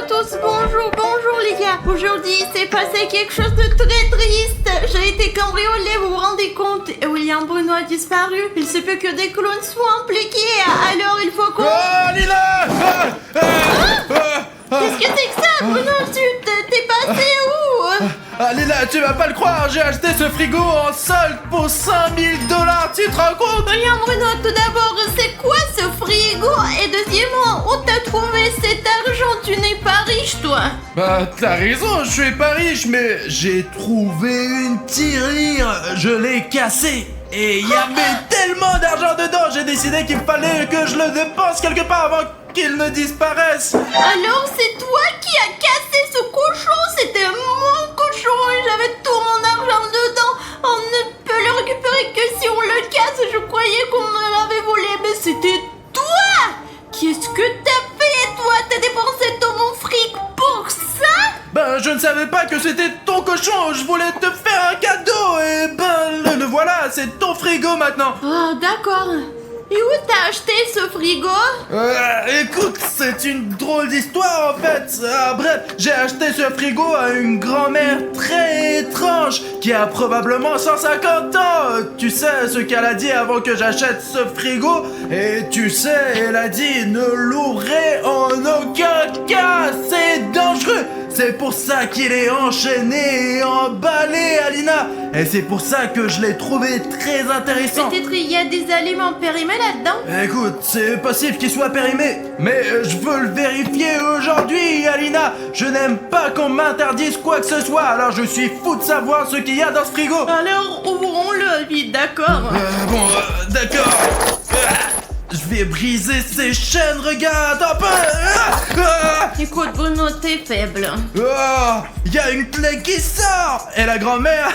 tous, bonjour les gars. Aujourd'hui, il s'est passé quelque chose de très triste. J'ai été cambriolée, vous vous rendez compte? Et William Bruno a disparu. Il se peut que des clones soient impliqués. Alors il faut qu'on... Oh, Lila! Qu'est-ce que c'est que ça, Bruno? T'es passé où? Lila, tu vas pas le croire, j'ai acheté ce frigo en solde pour 5000 $, tu te rends compte? William Bruno, tout d'abord, c'est quoi ce frigo? Et deuxièmement, où t'as trouvé cet argent? Tu n'es pas riche, toi. Bah, t'as raison, je suis pas riche, mais j'ai trouvé une tirelire, je l'ai cassée. Et il y avait tellement d'argent dedans, j'ai décidé qu'il fallait que je le dépense quelque part avant qu'il ne disparaisse. Alors, c'est toi qui as cassé ce cochon? C'était mon cochon et j'avais tout mon argent dedans. On ne peut le récupérer que si on le casse. Je croyais qu'on me l'avait volé, mais c'était toi. Qu'est-ce que t'as fait, toi? T'as dépensé tout mon fric pour ça? Ben, je ne savais pas que c'était ton cochon, je voulais te faire un cadeau, et ben, le voilà, c'est ton frigo maintenant. Ah, d'accord. Et où t'as acheté ce frigo? Écoute, c'est une drôle d'histoire en fait. Bref, j'ai acheté ce frigo à une grand-mère très étrange qui a probablement 150 ans. Tu sais ce qu'elle a dit avant que j'achète ce frigo? Et tu sais, elle a dit ne l'ouvrez en aucun cas, c'est dangereux. C'est pour ça qu'il est enchaîné et emballé, Alina. Et c'est pour ça que je l'ai trouvé très intéressant. Peut-être il y a des aliments périmés là-dedans? Écoute, c'est possible qu'il soit périmé, mais je veux le vérifier aujourd'hui, Alina. Je n'aime pas qu'on m'interdise quoi que ce soit, alors je suis fou de savoir ce qu'il y a dans ce frigo. Alors, ouvrons-le, vite, d'accord. D'accord. Je vais briser ces chaînes, regarde un peu. Écoute, Bruno, t'es faible. Il y a une clé qui sort. Et la grand-mère,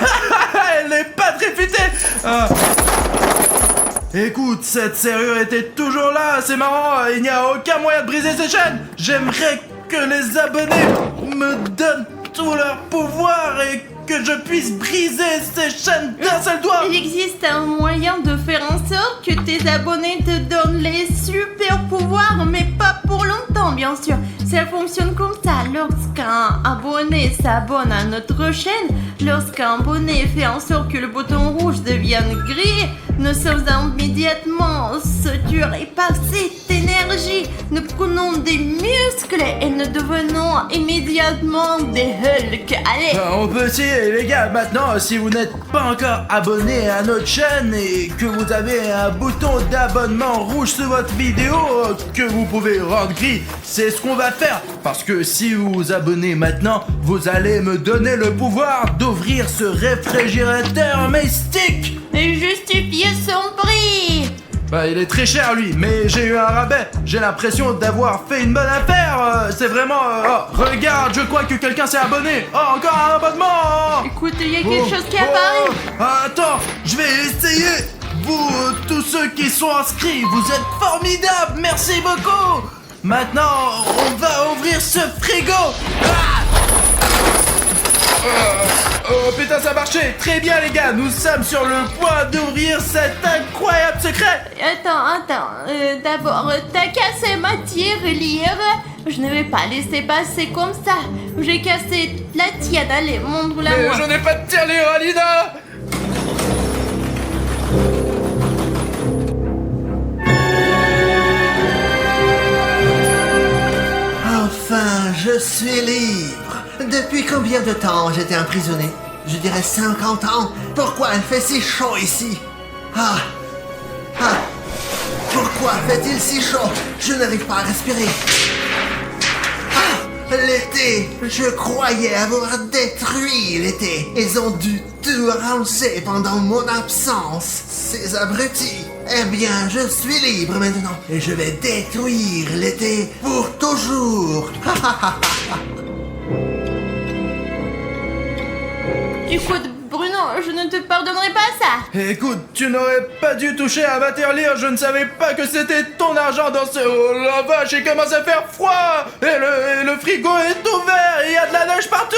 elle n'est pas très futée. Écoute, cette serrure était toujours là, c'est marrant, il n'y a aucun moyen de briser ces chaînes. J'aimerais que les abonnés me donnent tout leur pouvoir et que je puisse briser ces chaînes d'un seul doigt. Il existe un moyen de faire en sorte que tes abonnés te donnent les super pouvoirs, mais pas pour longtemps, bien sûr. Ça fonctionne comme ça. Lorsqu'un abonné s'abonne à notre chaîne, lorsqu'un abonné fait en sorte que le bouton rouge devienne gris, nous sommes immédiatement saturés par cette énergie. Nous prenons des muscles et nous devenons immédiatement des Hulk. Allez. On peut essayer, les gars. Maintenant, si vous n'êtes pas encore abonné à notre chaîne et que vous avez un bouton d'abonnement rouge sur votre vidéo que vous pouvez rendre gris, c'est ce qu'on va faire. Parce que si vous vous abonnez maintenant, vous allez me donner le pouvoir d'ouvrir ce réfrigérateur mystique. Et justifier son prix. Bah, il est très cher lui, mais j'ai eu un rabais. J'ai l'impression d'avoir fait une bonne affaire. C'est vraiment... regarde, je crois que quelqu'un s'est abonné. Oh, encore un abonnement. Écoute, il y a quelque chose qui apparaît. Attends, je vais essayer. Vous, tous ceux qui sont inscrits, vous êtes formidables. Merci beaucoup. Maintenant, on va ouvrir ce frigo. Oh putain, ça marchait. Très bien les gars, nous sommes sur le point d'ouvrir cet incroyable secret. Attends, d'abord, t'as cassé ma tirelire. Je ne vais pas laisser passer comme ça. J'ai cassé la tienne, allez, montre-la moi. Mais je n'ai pas de tirelire, Alina. Enfin, je suis libre. Depuis combien de temps j'étais emprisonné? Je dirais 50 ans. Pourquoi il fait si chaud ici? Pourquoi fait-il si chaud? Je n'arrive pas à respirer. L'été! Je croyais avoir détruit l'été. Ils ont dû tout ranger pendant mon absence. Ces abrutis. Eh bien, je suis libre maintenant. Et je vais détruire l'été pour toujours. Écoute, Bruno, je ne te pardonnerai pas ça. Écoute, tu n'aurais pas dû toucher à ma tirelire. Je ne savais pas que c'était ton argent dans ce... Oh la vache, il commence à faire froid. Et le frigo est ouvert. Il y a de la neige partout.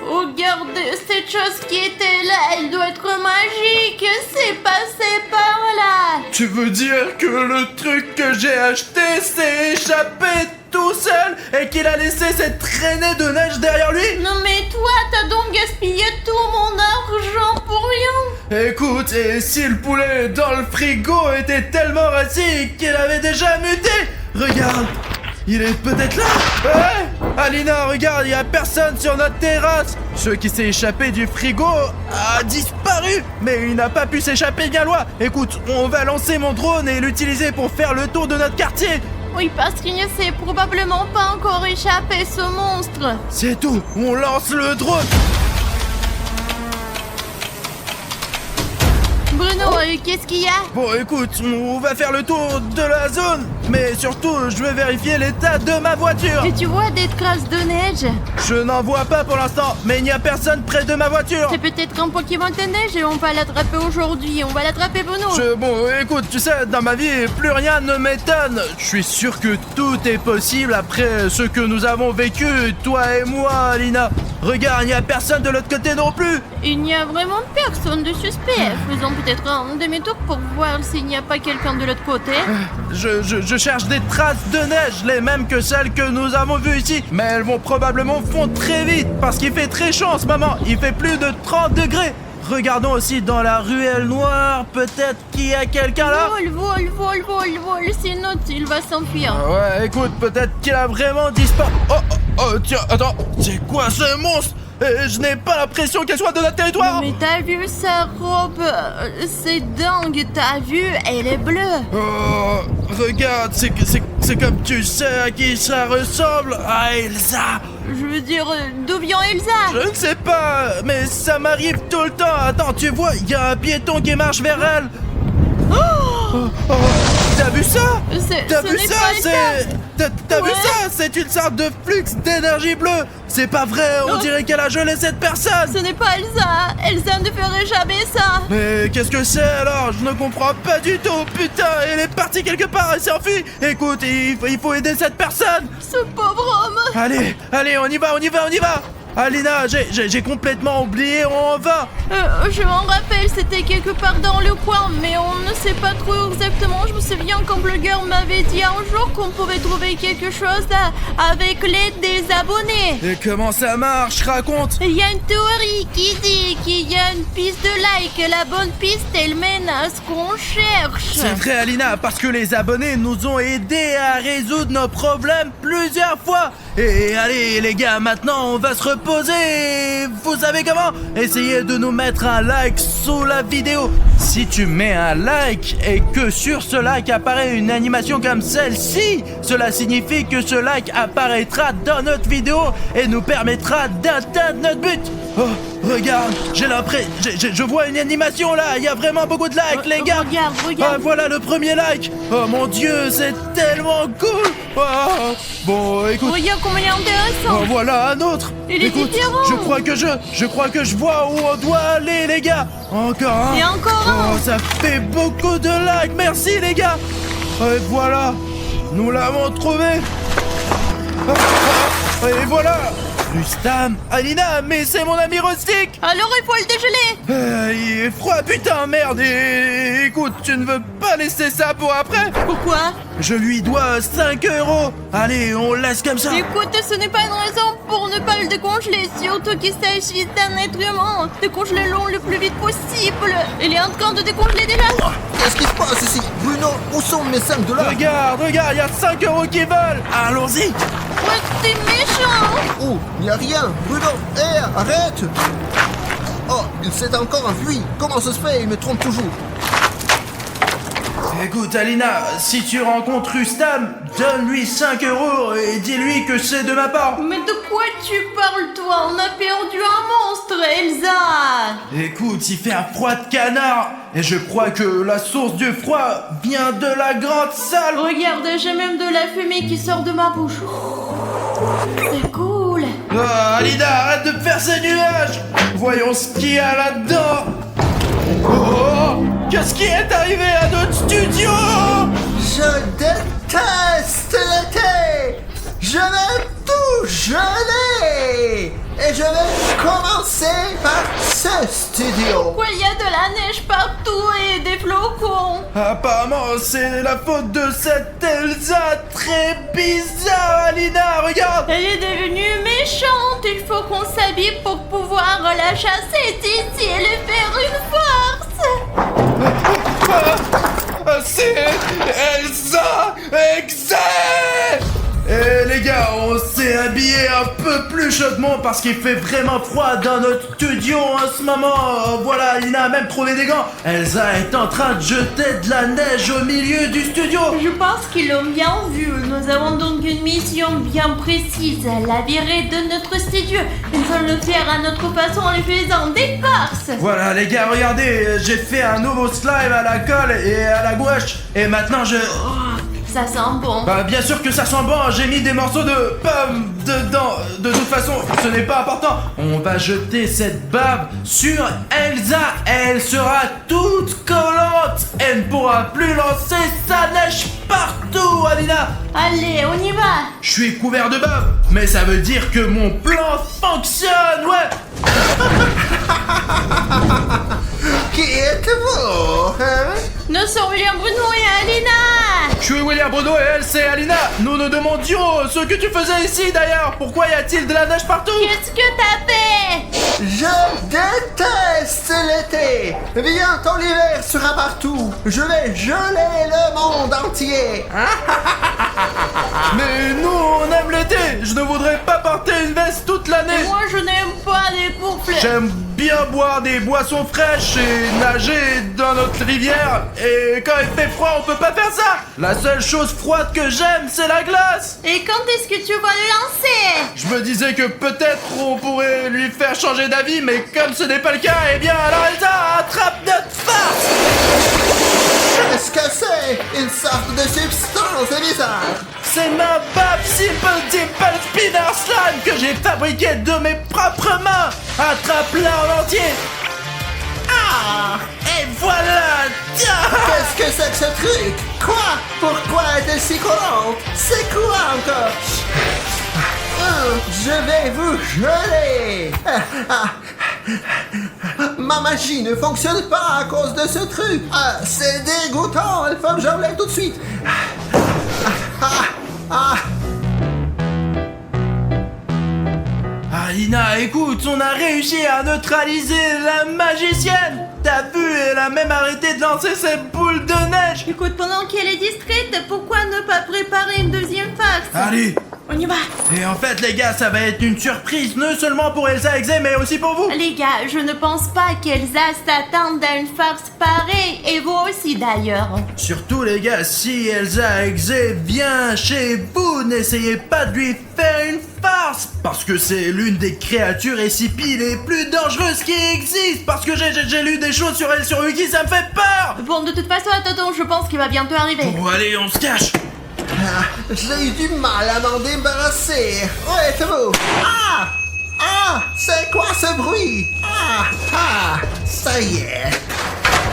Regarde, cette chose qui était là, elle doit être magique. C'est passé par là. Tu veux dire que le truc que j'ai acheté s'est échappé tout seul et qu'il a laissé cette traînée de neige derrière lui? Non mais toi, t'as donc gaspillé tout mon argent pour rien. Écoute, et si le poulet dans le frigo était tellement rassis qu'il avait déjà muté? Regarde, il est peut-être là. Ouais, Alina, regarde, il y a personne sur notre terrasse. Ce qui s'est échappé du frigo a disparu, mais il n'a pas pu s'échapper bien loin. Écoute, on va lancer mon drone et l'utiliser pour faire le tour de notre quartier. Oui, parce qu'il ne s'est probablement pas encore échappé, ce monstre. C'est tout, on lance le drone. Bruno, qu'est-ce qu'il y a? Bon, écoute, on va faire le tour de la zone, mais surtout, je vais vérifier l'état de ma voiture. Et tu vois des traces de neige? Je n'en vois pas pour l'instant, mais il n'y a personne près de ma voiture. C'est peut-être un Pokémon de neige et on va l'attraper aujourd'hui. On va l'attraper, Bruno. Bon, écoute, tu sais, dans ma vie, plus rien ne m'étonne. Je suis sûr que tout est possible après ce que nous avons vécu, toi et moi, Alina. Regarde, il n'y a personne de l'autre côté non plus. Il n'y a vraiment personne de suspect. Faisons peut-être un demi-tour pour voir s'il n'y a pas quelqu'un de l'autre côté. Je cherche des traces de neige, les mêmes que celles que nous avons vues ici. Mais elles vont probablement fondre très vite parce qu'il fait très chaud en ce moment. Il fait plus de 30 degrés. Regardons aussi dans la ruelle noire, peut-être qu'il y a quelqu'un là. Vol, c'est notre, il va s'enfuir. Ouais, écoute, peut-être qu'il a vraiment disparu. Oh, tiens, attends, c'est quoi ce monstre? Je n'ai pas l'impression qu'elle soit de notre territoire. Mais t'as vu sa robe? C'est dingue, t'as vu? Elle est bleue. Oh, regarde, c'est comme tu sais à qui ça ressemble. À Elsa. Je veux dire, d'où vient Elsa? Je ne sais pas, mais ça m'arrive tout le temps. Attends, tu vois, il y a un piéton qui marche vers elle. Oh, t'as vu ça? T'as vu ça? T'as vu ça? C'est une sorte de flux d'énergie bleue. C'est pas vrai, on dirait qu'elle a gelé cette personne. Ce n'est pas Elsa. Elsa ne ferait jamais ça. Mais qu'est-ce que c'est alors? Je ne comprends pas du tout. Putain, elle est partie quelque part, elle s'est enfuie. Écoute, il faut aider cette personne. Ce pauvre homme. Allez, on y va. Alina, j'ai complètement oublié, on va. Je m'en rappelle, c'était quelque part dans le coin, mais on ne sait pas trop exactement. Je me souviens qu'un blogueur m'avait dit un jour qu'on pouvait trouver quelque chose avec l'aide des abonnés. Et comment ça marche? Raconte. Il y a une théorie qui dit qu'il y a une piste de like. La bonne piste, elle mène à ce qu'on cherche. C'est vrai, Alina, parce que les abonnés nous ont aidés à résoudre nos problèmes plusieurs fois. Et allez, les gars, maintenant, on va se reposer. Vous savez comment? Essayez de nous mettre un like sous la vidéo. Si tu mets un like et que sur ce like apparaît une animation comme celle-ci, cela signifie que ce like apparaîtra dans notre vidéo et nous permettra d'atteindre notre but. Oh, regarde, j'ai l'impression, je vois une animation là. Il y a vraiment beaucoup de likes, les gars. Regarde. Ah, voilà le premier like. Oh mon Dieu, c'est tellement cool. Oh, bon, écoute. Regarde comment il est intéressant. Oh, voilà un autre. Il est Écoute, différent. je crois que je vois où on doit aller, les gars. Encore un. Et encore un. Oh, ça fait beaucoup de likes. Merci, les gars. Et voilà, nous l'avons trouvé. Et voilà. Rustam, Alina, mais c'est mon ami Rustic. Alors il faut le dégeler. Il est froid, putain, merde. Et écoute, tu ne veux pas laisser ça pour après? Pourquoi? Je lui dois 5 €. Allez, on laisse comme ça. Écoute, ce n'est pas une raison pour ne pas le décongeler, surtout qu'il s'agit d'un être humain. Décongelez-le le plus vite possible. Il est en train de décongeler déjà. Qu'est-ce qui se passe ici? Bruno, où sont mes 5 $? Regarde, il y a 5 € qui volent. Allons-y. Ouais, t'es méchant. Oh, il n'y a rien. Bruno, hé, arrête. Oh, il s'est encore enfui. Comment ça se fait? Il me trompe toujours. Écoute, Alina, si tu rencontres Rustam, donne-lui 5 € et dis-lui que c'est de ma part. Mais de quoi tu parles, toi? On a perdu un monstre, Elsa. Écoute, il fait un froid de canard et je crois que la source du froid vient de la grande salle. Regarde, j'ai même de la fumée qui sort de ma bouche. C'est cool. Oh, Alina, arrête de faire ces nuages. Voyons ce qu'il y a là-dedans. Oh, qu'est-ce qui est arrivé à notre studio? Je déteste l'été. Je vais tout geler. Et je vais commencer par ce studio. Pourquoi il y a de la neige partout et des flocons? Apparemment, c'est la faute de cette Elsa très bizarre, Alina, regarde. Elle est devenue méchante. Il faut qu'on s'habille pour pouvoir la chasser d'ici et lui faire une force. C'est Elsa Exe. Et les gars, on s'est habillé un peu plus chaudement parce qu'il fait vraiment froid dans notre studio en ce moment. Voilà, Alina a même trouvé des gants. Elsa est en train de jeter de la neige au milieu du studio. Je pense qu'ils l'ont bien vu. Nous avons donc une mission bien précise. La virer de notre studio. Nous allons le faire à notre façon en lui faisant des farces. Voilà les gars, regardez, j'ai fait un nouveau slime à la colle et à la gouache. Et maintenant je... Ça sent bon. Bah bien sûr que ça sent bon, j'ai mis des morceaux de pommes dedans. De toute façon, ce n'est pas important. On va jeter cette bave sur Elsa. Elle sera toute collante. Elle ne pourra plus lancer sa neige partout, Alina. Allez, on y va. Je suis couvert de bave, mais ça veut dire que mon plan fonctionne, ouais. Qui êtes-vous, hein? Nous sommes William Bruno et Alina. Je suis William Bruno et elle c'est Alina. Nous nous demandions ce que tu faisais ici d'ailleurs. Pourquoi y a-t-il de la neige partout? Qu'est-ce que t'as fait? Je déteste l'été. Bientôt l'hiver sera partout. Je vais geler le monde entier. Mais nous on aime l'été. Je ne voudrais pas porter une veste toute l'année. Moi, je n'aime pas les couples. J'aime bien boire des boissons fraîches et nager dans notre rivière. Et quand il fait froid, on peut pas faire ça. La seule chose froide que j'aime, c'est la glace. Et quand est-ce que tu vas le lancer? Je me disais que peut-être on pourrait lui faire changer d'avis, mais comme ce n'est pas le cas, eh bien alors Elsa attrape notre farce. Qu'est-ce que c'est? Une sorte de substance bizarre. C'est ma bave Simple Dimple Spinner Slime que j'ai fabriquée de mes propres mains. Attrape-la en entier. Ah! Et voilà! Qu'est-ce que c'est que ce truc? Quoi? Pourquoi est-elle si collante? C'est quoi encore? Je vais vous geler. Ma magie ne fonctionne pas à cause de ce truc. C'est dégoûtant. Il faut que j'enlève tout de suite. Alina, écoute, on a réussi à neutraliser la magicienne. T'as vu, elle a même arrêté de lancer ses boules de neige. Écoute, pendant qu'elle est distraite, pourquoi ne pas préparer une deuxième farce? Allez. On y va. Et en fait, les gars, ça va être une surprise, non seulement pour Elsa Exe, mais aussi pour vous. Les gars, je ne pense pas qu'Elsa s'attende à une farce pareille, et vous aussi d'ailleurs. Surtout, les gars, si Elsa Exe vient chez vous, n'essayez pas de lui faire une farce, parce que c'est l'une des créatures SCP les plus dangereuses qui existent, parce que j'ai lu des choses sur elle sur Wiki, ça me fait peur. Bon, de toute façon, attends, je pense qu'il va bientôt arriver. Bon, allez, on se cache. J'ai eu du mal à m'en débarrasser. Où êtes-vous? C'est quoi ce bruit? Ça y est.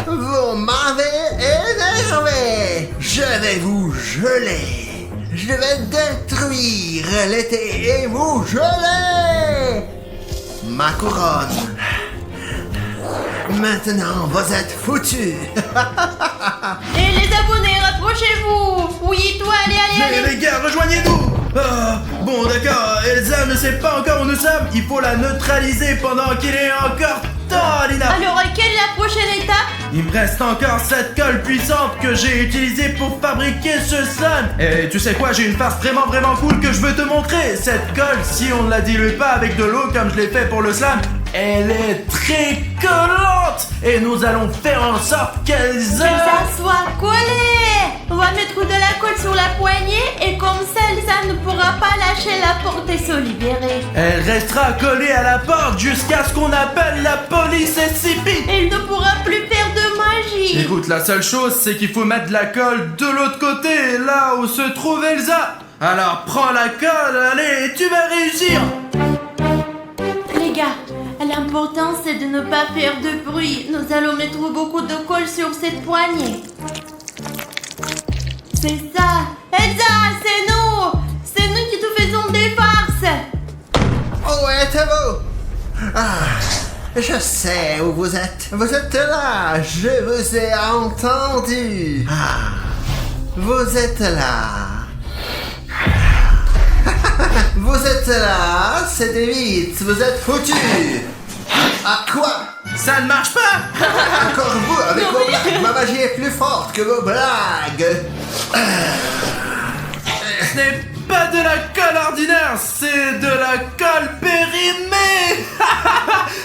Vous m'avez énervé. Je vais vous geler. Je vais détruire l'été et vous geler. Ma couronne. Maintenant, vous êtes foutus. Et les abonnés, rapprochez-vous. Oui, toi, allez. Mais les gars, rejoignez-nous. Bon, d'accord, Elsa ne sait pas encore où nous sommes. Il faut la neutraliser pendant qu'il est encore temps, Alina. Alors, quelle est la prochaine étape? Il me reste encore cette colle puissante que j'ai utilisée pour fabriquer ce slime. Et tu sais quoi, j'ai une farce vraiment cool que je veux te montrer. Cette colle, si on ne la dilue pas avec de l'eau comme je l'ai fait pour le slime, elle est très collante. Et nous allons faire en sorte qu'elle ça soit collé. On va mettre de la colle sur la poignée et comme ça, Elsa ne pourra pas lâcher la porte et se libérer. Elle restera collée à la porte jusqu'à ce qu'on appelle la police SCP. Elle ne pourra plus faire de magie. Écoute, la seule chose, c'est qu'il faut mettre la colle de l'autre côté, là où se trouve Elsa. Alors prends la colle, allez, tu vas réussir. Les gars, l'important c'est de ne pas faire de bruit. Nous allons mettre beaucoup de colle sur cette poignée. C'est ça. Elsa, c'est nous qui te faisons des farces. Je sais où vous êtes. Vous êtes là. Je vous ai entendu. Vous êtes là. Vous êtes là. C'était vite. Vous êtes foutus. Quoi? Ça ne marche pas! Encore vous avec vos blagues. Ma magie est plus forte que vos blagues. Ce n'est pas de la colle ordinaire, c'est de la colle périmée!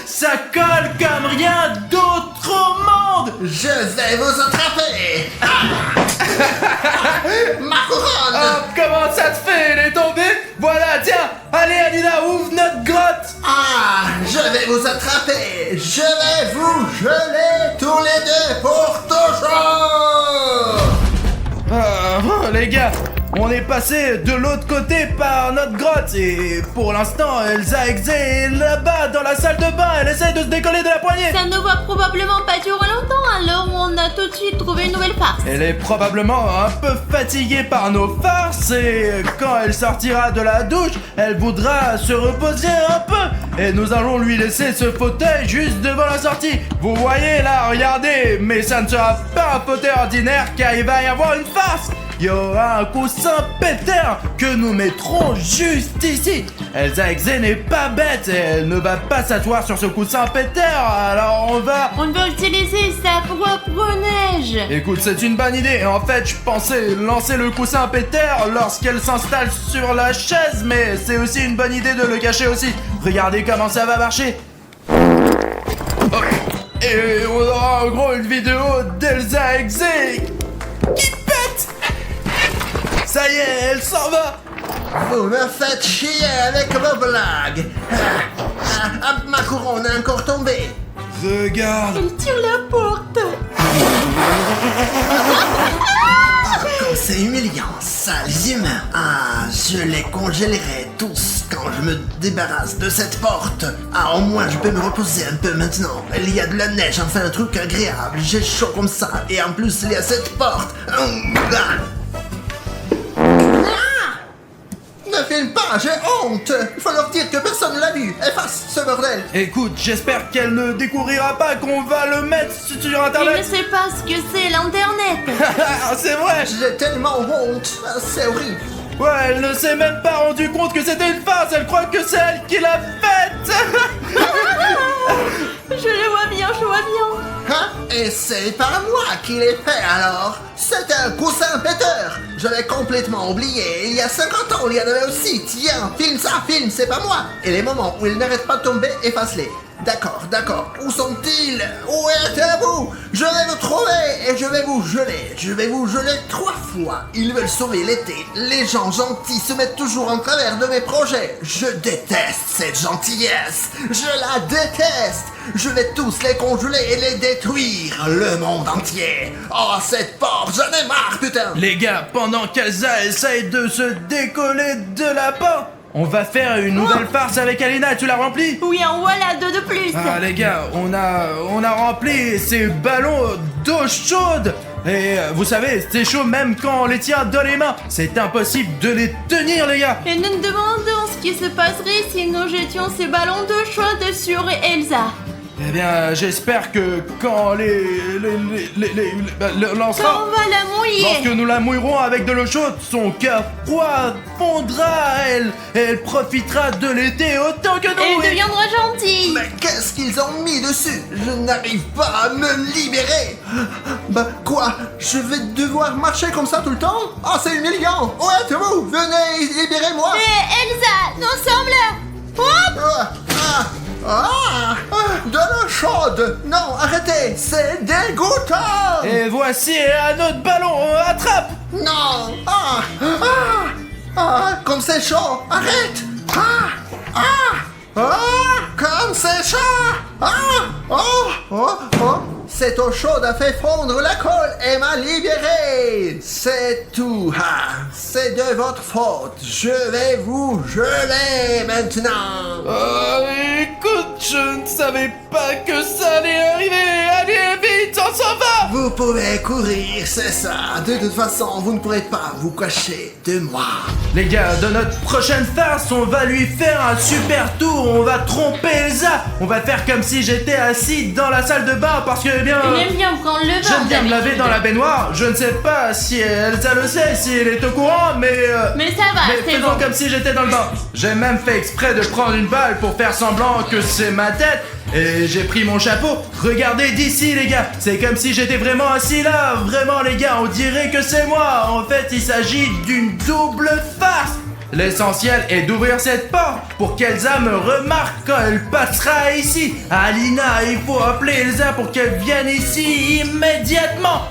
Ça colle comme rien d'autre au monde! Je vais vous attraper. Ma couronne. Oh, comment ça te fait? Elle est tombée? Voilà, tiens! Allez, Alina, ouvre notre grotte! Je vais vous attraper. Je vais vous geler tous les deux pour toujours. Les gars, on est passé de l'autre côté par notre grotte et pour l'instant, Elsa Exe est là-bas dans la salle de bain. Elle essaie de se décoller de la poignée. Ça ne va probablement pas durer longtemps, alors on a tout de suite trouvé une nouvelle farce. Elle est probablement un peu fatiguée par nos farces et quand elle sortira de la douche, elle voudra se reposer un peu. Et nous allons lui laisser ce fauteuil juste devant la sortie. Vous voyez là, regardez, mais ça ne sera pas un fauteuil ordinaire car il va y avoir une farce. Il y aura un coussin pétard que nous mettrons juste ici. Elsa Exe n'est pas bête, elle ne va pas s'asseoir sur ce coussin pétard, alors on va utiliser sa propre neige. Écoute, c'est une bonne idée. En fait, je pensais lancer le coussin pétard lorsqu'elle s'installe sur la chaise, mais c'est aussi une bonne idée de le cacher aussi. Regardez comment ça va marcher. Oh. Et on aura en gros une vidéo d'Elsa Exe qui pète. Ça y est, elle s'en va. Vous me faites chier avec vos blagues. Ma couronne est encore tombée. Regarde. Elle tire la porte. C'est humiliant, sales humains. Je les congélerai tous quand je me débarrasse de cette porte. Au moins je peux me reposer un peu maintenant. Il y a de la neige, enfin un truc agréable. J'ai chaud comme ça. Et en plus il y a cette porte. Ne filme pas, j'ai honte. Il faut leur dire que personne ne l'a vu. Efface ce bordel. Écoute, j'espère qu'elle ne découvrira pas qu'on va le mettre sur Il ne internet. sait pas ce que c'est l'internet. C'est vrai. J'ai tellement honte. C'est horrible. Ouais, elle ne s'est même pas rendu compte que c'était une farce. Elle croit que c'est elle qui l'a faite. Je le vois bien, je vois bien. Et c'est par moi qu'il est fait alors. C'est un coussin péteur. Je l'ai complètement oublié. Il y a 50 ans, il y en avait aussi. Tiens, filme ça, filme, c'est pas moi. Et les moments où il n'arrête pas de tomber, efface-les. D'accord. Où sont-ils? Où êtes-vous? Je vais vous trouver et je vais vous geler. Je vais vous geler 3 fois. Ils veulent sauver l'été. Les gens gentils se mettent toujours en travers de mes projets. Je déteste cette gentillesse. Je la déteste. Je vais tous les congeler et les détruire. Le monde entier. Oh, cette porte, j'en ai marre, putain. Les gars, pendant qu'Elsa essaye de se décoller de la porte, on va faire une nouvelle farce avec Alina. Tu l'as remplie? Oui, en voilà 2 de plus. Les gars, on a rempli ces ballons d'eau chaude. Et vous savez, c'est chaud même quand on les tient dans les mains. C'est impossible de les tenir, les gars. Et nous nous demandons ce qui se passerait si nous jetions ces ballons d'eau chaude sur Elsa. Eh bien, j'espère que quand Quand on va la mouiller. lorsque nous la mouillerons avec de l'eau chaude, son cœur froid fondra à elle. Et elle profitera de l'été autant que nous. Elle deviendra gentille. Mais qu'est-ce qu'ils ont mis dessus? Je n'arrive pas à me libérer. Quoi? Je vais devoir marcher comme ça tout le temps? C'est humiliant. Où êtes-vous? Venez, libérez-moi. Elsa, nous sommes là. Hop. De l'eau chaude. Non, arrêtez, c'est dégoûtant. Et voici un autre ballon. Attrape. Non. Comme c'est chaud. Arrête. Comme c'est chaud. Cette eau chaude a fait fondre la colle et m'a libéré. C'est tout. C'est de votre faute. Je vais vous geler maintenant. Écoute, je ne savais pas que ça allait arriver. Allez, vite, on s'en va! Vous pouvez courir, c'est ça. De toute façon, vous ne pourrez pas vous cacher de moi. Les gars, dans notre prochaine farce, on va lui faire un super tour. On va tromper Elsa. On va faire comme si j'étais assis dans la salle de bain parce que, eh bien... Il aime bien prendre le bain. j'aime bien me laver d'habitude. dans la baignoire. Je ne sais pas si Elsa le sait, si elle est au courant, mais... Mais ça va, mais c'est faisons bon. comme si j'étais dans le bain. J'ai même fait exprès de prendre une balle pour faire semblant que c'est ma tête. Et j'ai pris mon chapeau. Regardez d'ici les gars. C'est comme si j'étais vraiment assis là. Vraiment les gars, on dirait que c'est moi. En fait, il s'agit d'une double farce. L'essentiel est d'ouvrir cette porte pour qu'Elsa me remarque quand elle passera ici. Alina, il faut appeler Elsa pour qu'elle vienne ici immédiatement.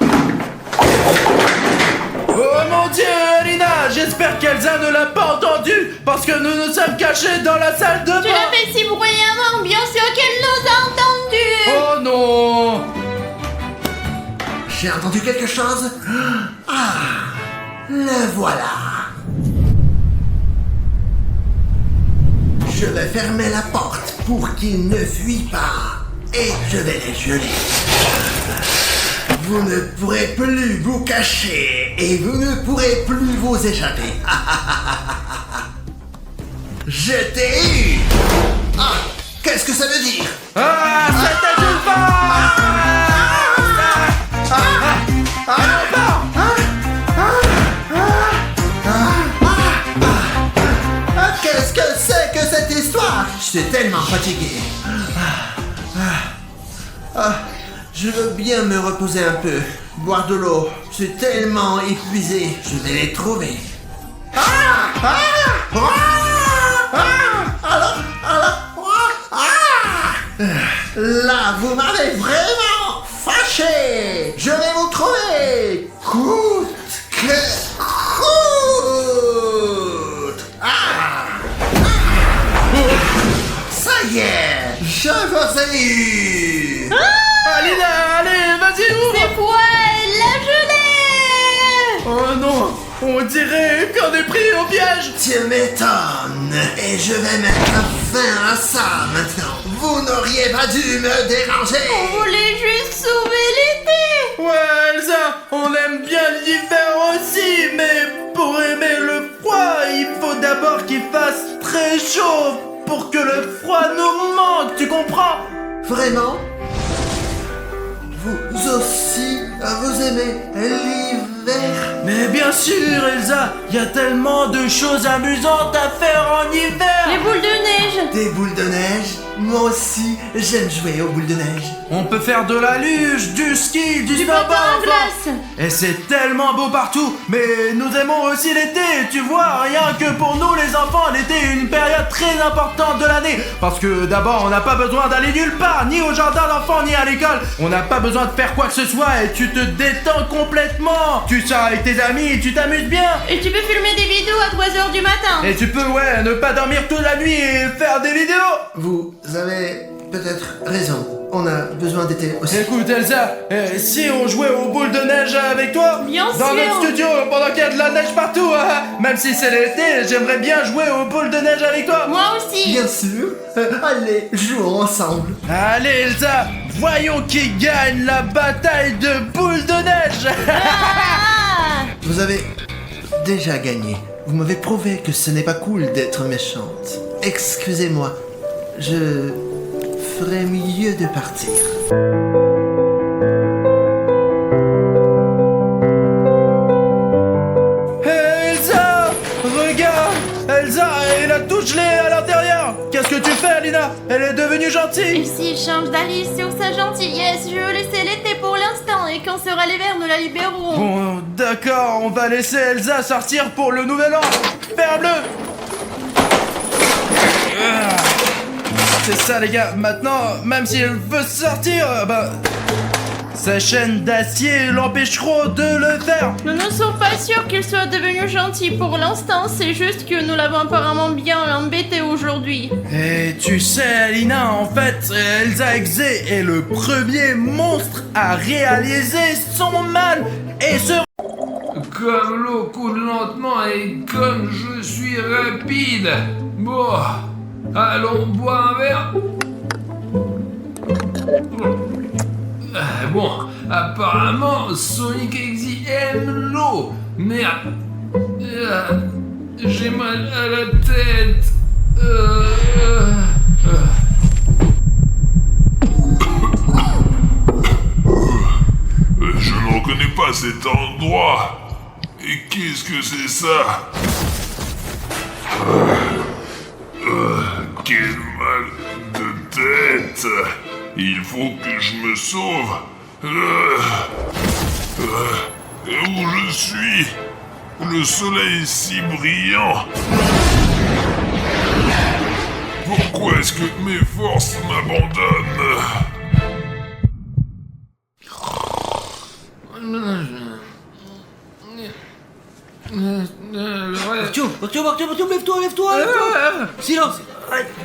Oh mon Dieu, Alina, j'espère qu'Elsa ne l'a pas entendu parce que nous nous sommes cachés dans la salle de bain. Tu l'as fait si bruyamment, bien sûr qu'elle nous a entendus. Oh non. J'ai entendu quelque chose. Ah, le voilà. Je vais fermer la porte pour qu'il ne fuit pas. Et je vais les geler. Vous ne pourrez plus vous cacher et vous ne pourrez plus vous échapper. Je t'ai eu. Ah, qu'est-ce que ça veut dire? Ah, c'était une farce. Ah, qu'est-ce que c'est que cette histoire? Je suis tellement fatigué. Je veux bien me reposer un peu, boire de l'eau. Je suis tellement épuisé. Je vais les trouver. Là, vous m'avez vraiment fâché. Je vais vous trouver. Coûte que coûte. Ça y est, je vous ai eu. Alina, allez, vas-y, ouvre. C'est quoi la gelée? Oh non, on dirait qu'on est pris au piège. Tu m'étonnes. Et je vais mettre fin à ça maintenant. Vous n'auriez pas dû me déranger. On voulait juste sauver l'été. Ouais, Elsa, on aime bien l'hiver aussi, mais pour aimer le froid, il faut d'abord qu'il fasse très chaud pour que le froid nous manque, tu comprends? Vraiment? Vous aussi, vous aimez l'hiver? Mais bien sûr, Elsa, il y a tellement de choses amusantes à faire en hiver. Les boules de neige. Des boules de neige? Moi aussi, j'aime jouer aux boules de neige. On peut faire de la luge, du ski, du Du snowboard. patin à enfin. glace. Et c'est tellement beau partout. Mais nous aimons aussi l'été, tu vois. Rien que pour nous, les enfants, l'été est une période très importante de l'année. Parce que d'abord, on n'a pas besoin d'aller nulle part, ni au jardin d'enfants, ni à l'école. On n'a pas besoin de faire quoi que ce soit et tu te détends complètement. Tu sors avec tes amis et tu t'amuses bien. Et tu peux filmer des vidéos à 3h du matin. Et tu peux, ouais, ne pas dormir toute la nuit et faire des vidéos. Vous avez peut-être raison. On a besoin d'été aussi. Écoute Elsa, si on jouait aux boules de neige avec toi, Bien dans sûr. notre studio, pendant qu'il y a de la neige partout, même si c'est l'été, j'aimerais bien jouer aux boules de neige avec toi. Moi aussi. Bien sûr. Allez, jouons ensemble. Allez Elsa, voyons qui gagne la bataille de boules de neige. Ah. Vous avez déjà gagné. Vous m'avez prouvé que ce n'est pas cool d'être méchante. Excusez-moi. Je ferais mieux de partir. Elsa, regarde, Elsa, elle a tout gelé à l'intérieur. Qu'est-ce que tu fais Alina? Elle est devenue Et gentille. s'il change d'avis sur sa gentillesse, je veux laisser l'été pour l'instant et quand sera l'hiver, nous la libérerons. Bon, d'accord, on va laisser Elsa sortir pour le nouvel an. Ferme-le. C'est ça les gars, maintenant, même si elle veut sortir, sa chaîne d'acier l'empêcheront de le faire. Nous ne sommes pas sûrs qu'il soit devenu gentil pour l'instant, c'est juste que nous l'avons apparemment bien embêté aujourd'hui. Et tu sais Alina, en fait, Elsa Exe est le premier monstre à réaliser son mal et se... Comme l'eau coule lentement et comme je suis rapide. Bon, allons boire un verre. Bon, apparemment, Sonic Exy aime l'eau. Merde. J'ai mal à la tête. Je ne reconnais pas cet endroit. Et qu'est-ce que c'est ça? Quel mal de tête. Il faut que je me sauve. Où je suis? Le soleil est si brillant. Pourquoi est-ce que mes forces m'abandonnent? Artyom, lève-toi. Silence.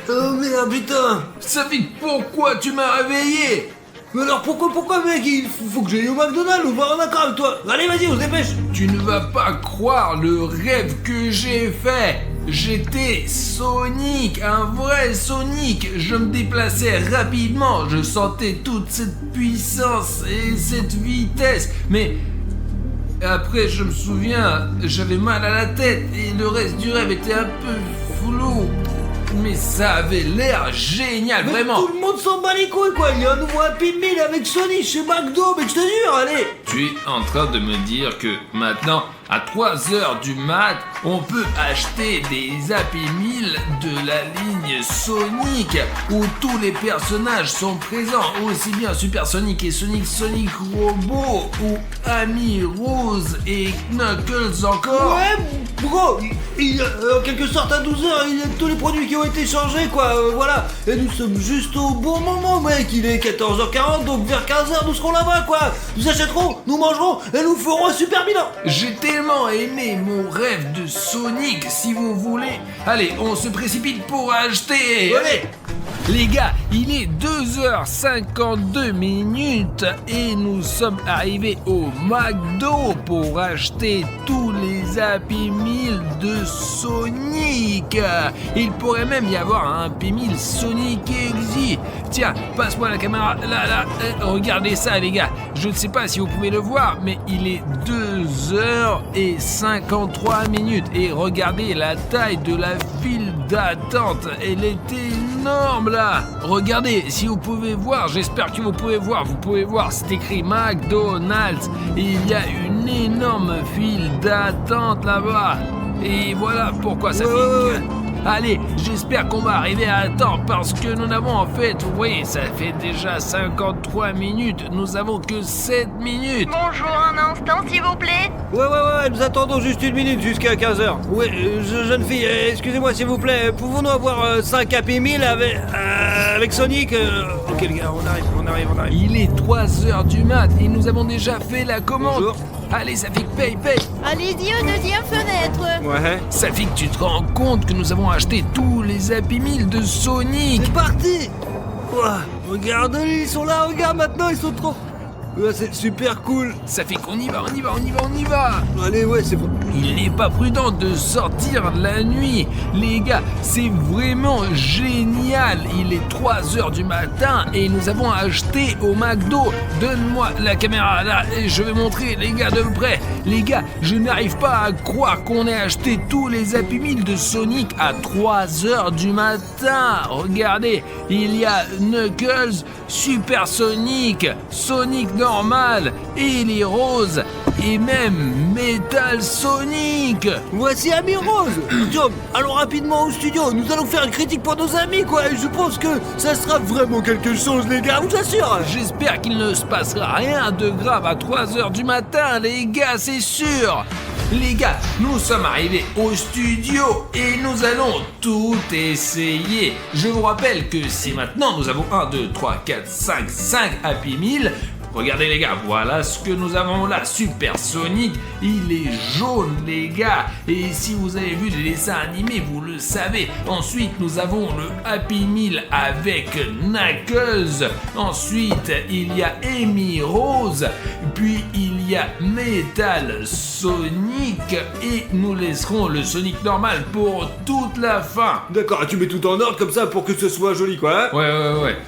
Oh merde, putain. Safik, pourquoi tu m'as réveillé? Mais alors pourquoi mec, il faut que j'aille au McDonald's ou voir un accord avec toi. Allez, vas-y, on se dépêche. Tu ne vas pas croire le rêve que j'ai fait. J'étais Sonic, un vrai Sonic. Je me déplaçais rapidement, je sentais toute cette puissance et cette vitesse. Mais après, je me souviens, j'avais mal à la tête et le reste du rêve était un peu flou. Mais ça avait l'air génial, Mais vraiment. tout le monde s'en bat les couilles, quoi. Il y a un nouveau Happy Meal avec Sonic chez McDo, mais je te jure, allez. Tu es en train de me dire que maintenant, à 3h du mat, on peut acheter des Happy Meal de la ligne Sonic où tous les personnages sont présents, aussi bien Super Sonic et Sonic Robot ou Amy Rose et Knuckles encore. Ouais, bro, en quelque sorte à 12h, il y a tous les produits qui ont été changés, quoi, voilà. Et nous sommes juste au bon moment, mec, il est 14h40, donc vers 15h, nous serons là-bas, quoi. Nous achèterons, nous mangerons, et nous ferons un super bilan. J'ai tellement aimé mon rêve de Sonic, si vous voulez. Allez, on se précipite pour acheter. Allez. Les gars, il est 2h52 minutes et nous sommes arrivés au McDo pour acheter tous les Happy Meal de Sonic. Il pourrait même y avoir un Happy Meal Sonic Exy. Tiens, passe-moi la caméra. Là, regardez ça les gars. Je ne sais pas si vous pouvez le voir, mais il est 2h53 minutes. Et regardez la taille de la file d'attente. Elle est énorme là. Regardez, si vous pouvez voir, j'espère que vous pouvez voir, c'est écrit McDonald's. Il y a une énorme file d'attente là-bas. Et voilà pourquoi ça fait... Allez, j'espère qu'on va arriver à temps parce que nous n'avons en fait, vous voyez, ça fait déjà 53 minutes, nous avons que 7 minutes. Bonjour, un instant, s'il vous plaît. Ouais, nous attendons juste une minute jusqu'à 15h. Ouais, jeune fille, excusez-moi s'il vous plaît, pouvons-nous avoir 5 Happy Meal avec Sonic Ok les gars, on arrive. Il est 3h du mat et nous avons déjà fait la commande. Bonjour. Allez, Safik, paye. Allez-y aux deuxième fenêtre. Ouais. Safik, tu te rends compte que nous avons acheté tous les Happy Meal de Sonic? C'est parti. Ouah, regarde, ils sont là, regarde maintenant, ils sont trop... Ouais, c'est super cool. Safik, on y va. Allez, ouais, c'est bon. Il n'est pas prudent de sortir la nuit. Les gars, c'est vraiment génial. Il est 3h du matin et nous avons acheté au McDo. Donne-moi la caméra là et je vais montrer les gars de près. Les gars, je n'arrive pas à croire qu'on ait acheté tous les Happy Meal de Sonic à 3h du matin. Regardez, il y a Knuckles, Super Sonic, Sonic normal, Ellie Rose et même Metal Sonic. Voici Amy Rose. Tom, allons rapidement au studio. Nous allons faire une critique pour nos amis, quoi. Et je pense que ça sera vraiment quelque chose, les gars, je vous assure. J'espère qu'il ne se passera rien de grave à 3h du matin, les gars, c'est sûr. Les gars, nous sommes arrivés au studio et nous allons tout essayer. Je vous rappelle que si maintenant nous avons 5 Happy Meal. Regardez les gars, voilà ce que nous avons là, Super Sonic, il est jaune les gars, et si vous avez vu les dessins animés, vous le savez. Ensuite, nous avons le Happy Meal avec Knuckles, ensuite il y a Amy Rose, puis il y a Metal Sonic, et nous laisserons le Sonic normal pour toute la fin. D'accord, tu mets tout en ordre comme ça pour que ce soit joli, quoi. Hein. Ouais.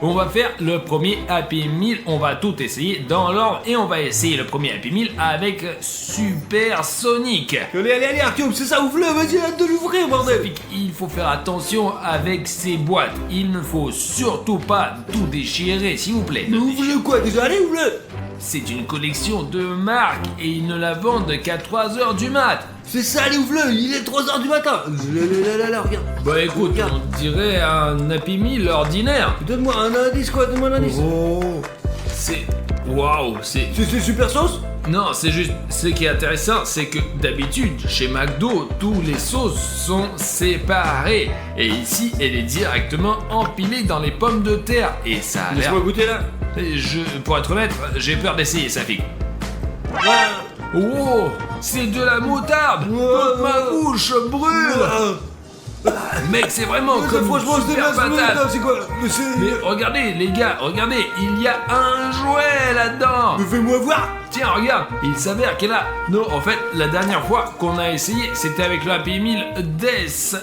On va faire le premier Happy Meal, on va tout essayer dans l'ordre et on va essayer le premier Happy Meal avec Super Sonic. Allez, Artyom, c'est ça, ouvre-le, vas-y, hâte de l'ouvrir, bordel. Il faut faire attention avec ces boîtes. Il ne faut surtout pas tout déchirer, s'il vous plaît. Ouvre-le quoi, déjà, allez, ouvre-le. C'est une collection de marques et ils ne la vendent qu'à 3h du mat. C'est ça, allez, ouvre-le, il est 3h du matin. Là, regarde. Bah écoute, Regarde. on dirait un Happy Meal ordinaire. Donne-moi un indice, quoi, donne-moi un indice. Oh, c'est... Waouh, c'est... C'est super sauce? Non, c'est juste... Ce qui est intéressant, c'est que d'habitude, chez McDo, tous les sauces sont séparées. Et ici, elle est directement empilée dans les pommes de terre. Et ça a l'air... Laisse-moi goûter, là. Pour être honnête, j'ai peur d'essayer, Safik. Ah. Oh, c'est de la moutarde. Toute ma bouche brûle. Mec, c'est vraiment comme franchement, une super patate. c'est quoi? Mais regardez, les gars, regardez, il y a un jouet là-dedans. Mais fais-moi voir. Tiens, regarde, il s'avère qu'elle a... Non, en fait, la dernière fois qu'on a essayé, c'était avec le Happy Meal Death.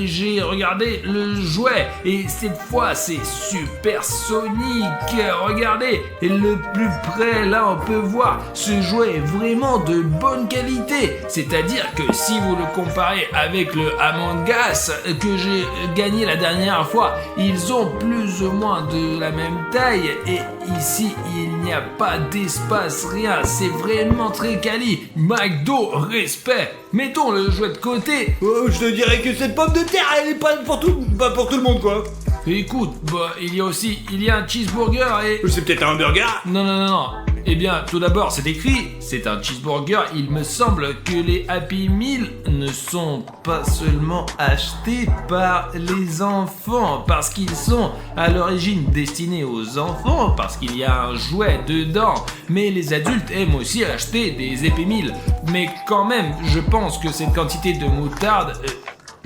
J'ai regardé le jouet, et cette fois, c'est Super Sonic. Regardez, et le plus près, là, on peut voir, ce jouet est vraiment de bonne qualité. C'est-à-dire que si vous le comparez avec le Among Us que j'ai gagné la dernière fois, ils ont plus ou moins de la même taille, et ici, il n'y a pas d'espace, rien. C'est vraiment très quali. McDo, respect. Mettons le jouet de côté. Oh, je te dirais que cette pomme de terre, elle est pas pour tout le monde, quoi. Écoute, bah, il y a un cheeseburger et... C'est peut-être un burger. Non. Eh bien, tout d'abord, c'est écrit, c'est un cheeseburger. Il me semble que les Happy Meal ne sont pas seulement achetés par les enfants, parce qu'ils sont à l'origine destinés aux enfants, parce qu'il y a un jouet dedans. Mais les adultes aiment aussi acheter des Happy Meal. Mais quand même, je pense que cette quantité de moutarde...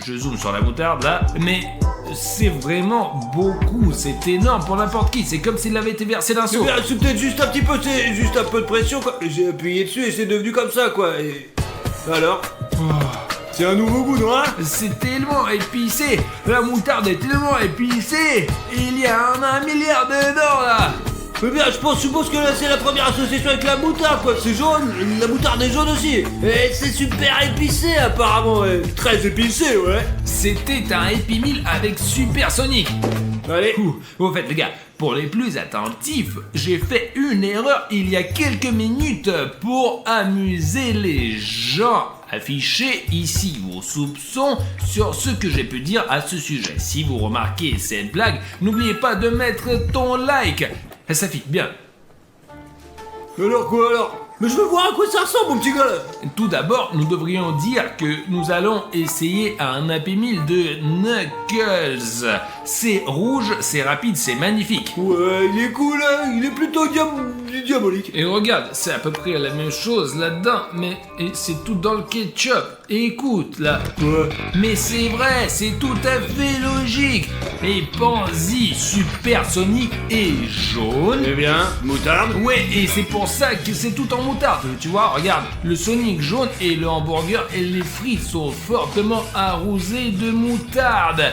je zoome sur la moutarde là, mais... c'est vraiment beaucoup, c'est énorme pour n'importe qui, c'est comme s'il avait été versé d'un seau. C'est peut-être juste un petit peu, c'est juste un peu de pression, quoi. J'ai appuyé dessus et c'est devenu comme ça, quoi. Et... alors c'est un nouveau goût, non, hein? C'est tellement épicé, la moutarde est tellement épicée, il y a un milliard dedans là. Mais bien, je suppose que là c'est la première association avec la moutarde, quoi. C'est jaune, la moutarde est jaune aussi. Et c'est super épicé apparemment, ouais. Très épicé, ouais. C'était un Happy Meal avec Super Sonic. Allez. Au fait les gars, pour les plus attentifs, j'ai fait une erreur il y a quelques minutes pour amuser les gens. Affichez ici vos soupçons sur ce que j'ai pu dire à ce sujet. Si vous remarquez cette blague, n'oubliez pas de mettre ton like. Ça fait bien. Alors quoi alors? Mais je veux voir à quoi ça ressemble, mon petit gars là. Tout d'abord, nous devrions dire que nous allons essayer un Happy Meal de Knuckles. C'est rouge, c'est rapide, c'est magnifique. Ouais, il est cool, hein. Il est plutôt diabolique. Et regarde, c'est à peu près la même chose là-dedans, mais c'est tout dans le ketchup. Et écoute, là. Ouais. Mais c'est vrai, c'est tout à fait logique. Et pense-y, Super Sonic est jaune. Eh bien, moutarde. Ouais, et c'est pour ça que c'est tout en moutarde. Tu vois, regarde, le Sonic jaune et le hamburger et les frites sont fortement arrosés de moutarde.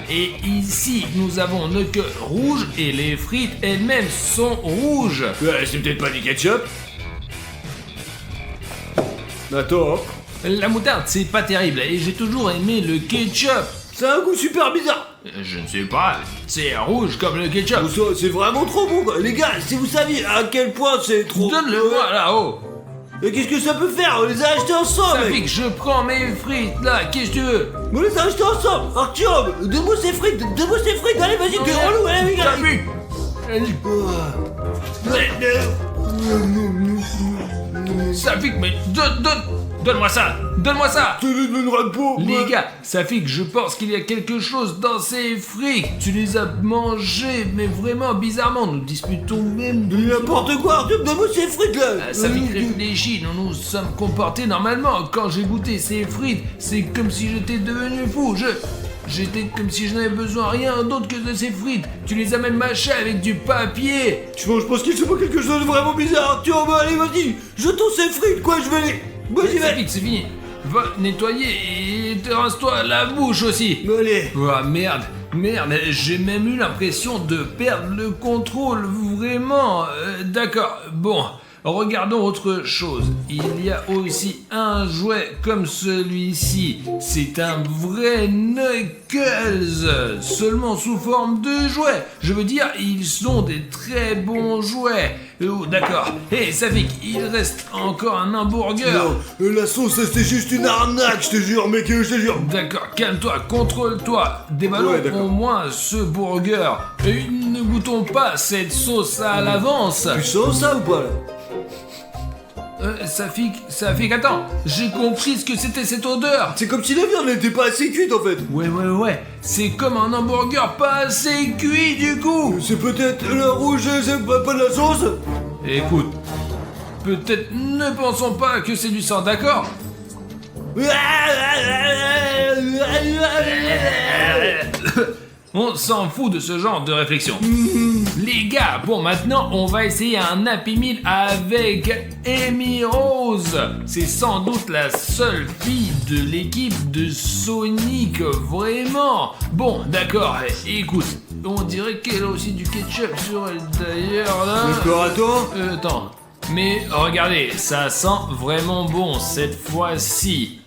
Et ici, nous avons Knuckles rouge et les frites elles-mêmes sont rouges. Ouais, c'est peut-être pas du ketchup. Attends. La moutarde, c'est pas terrible et j'ai toujours aimé le ketchup. C'est un goût super bizarre. Je ne sais pas, c'est rouge comme le ketchup. Oh, ça, c'est vraiment trop bon, quoi. Les gars, si vous saviez à quel point c'est trop... Donne-le-moi là-haut. Et qu'est-ce que ça peut faire? On les a achetés ensemble, Ça mec. fait que je prends mes frites là, qu'est-ce que tu veux? On les a achetés ensemble. Artyom, donne-moi ces frites, allez, vas-y, t'es relou, allez, les gars. Ça fait Ça fait que, mais donne-moi ça. Tu ne donneras pas. Les gars, ça fait que je pense qu'il y a quelque chose dans ces frites. Tu les as mangées, mais vraiment bizarrement. Nous disputons même de N'importe quoi, Artyom, donne-moi ces frites là. Ça fait que réfléchis, nous nous sommes comportés normalement. Quand j'ai goûté ces frites, c'est comme si j'étais devenu fou. J'étais comme si je n'avais besoin de rien d'autre que de ces frites. Tu les as même mâchées avec du papier. Je pense qu'il se passe quelque chose de vraiment bizarre. Artyom, allez, vas-y, jetons ces frites, quoi, je vais les... Vas-y, Ça vas-y. fait que c'est fini. Va nettoyer et te rince-toi la bouche aussi. Allez. Oh merde, Merde, j'ai même eu l'impression de perdre le contrôle, vraiment. D'accord, bon, regardons autre chose. Il y a aussi un jouet comme celui-ci. C'est un vrai Knuckles, seulement sous forme de jouet. Je veux dire, ils sont des très bons jouets. Oh, d'accord. Hé, Safik, il reste encore un hamburger. Non, la sauce, c'est juste une arnaque, je te jure, mec, je te jure. D'accord, calme-toi, contrôle-toi. Déballons Ouais, d'accord. au moins ce burger. Et ne goûtons pas cette sauce à l'avance. Tu sens ça ou pas, là? Safik, attends. J'ai compris ce que c'était cette odeur. C'est comme si la viande n'était pas assez cuite, en fait. Ouais. C'est comme un hamburger pas assez cuit du coup. C'est peut-être le rouge, c'est pas de la sauce? Écoute, peut-être ne pensons pas que c'est du sang, d'accord? On s'en fout de ce genre de réflexion. Les gars, bon maintenant on va essayer un Happy Meal avec Amy Rose. C'est sans doute la seule fille de l'équipe de Sonic, vraiment. Bon, d'accord, écoute, on dirait qu'elle a aussi du ketchup sur elle d'ailleurs là. D'accord, attends. Attends, mais regardez, ça sent vraiment bon cette fois-ci.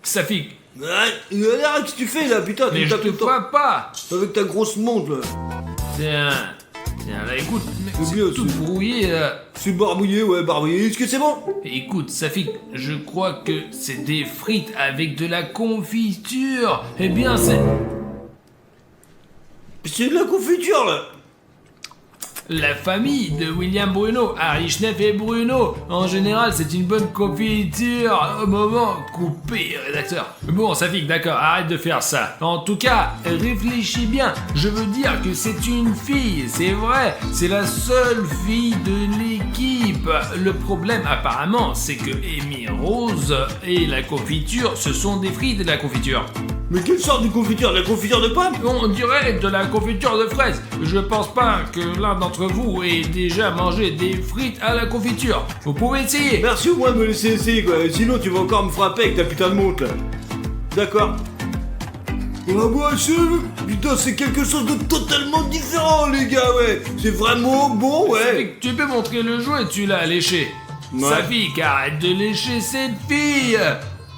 Safik, Qu'est-ce que tu fais là, putain? mais Tu je tapes te tout le temps crois pas. avec ta grosse montre là. Tiens, là écoute, mec, C'est c'est bien, tout c'est- brouillé là. C'est barbouillé, ouais, barbouillé. Est-ce que c'est bon? Écoute, Safik, je crois que c'est des frites avec de la confiture. Eh bien, c'est C'est de la confiture là. la famille de William Bruno, Harry Schneff et Bruno. En général, c'est une bonne confiture. Au moment coupé, rédacteur. Bon, Safik, d'accord, arrête de faire ça. En tout cas, réfléchis bien. Je veux dire que c'est une fille, c'est vrai. C'est la seule fille de l'équipe. Le problème, apparemment, c'est que Amy Rose et la confiture, ce sont des frites de la confiture. Mais quelle sorte de confiture? De la confiture de pomme? On dirait de la confiture de fraises. Je pense pas que l'un d'entre vous ait déjà mangé des frites à la confiture. Vous pouvez essayer. Merci au moins de me laisser essayer quoi, sinon tu vas encore me frapper avec ta putain de montre là. D'accord. Ah bah putain c'est quelque chose de totalement différent les gars, ouais. C'est vraiment bon, ouais. Tu peux montrer le jouet, tu l'as léché. Ouais. Safik, arrête de lécher cette fille.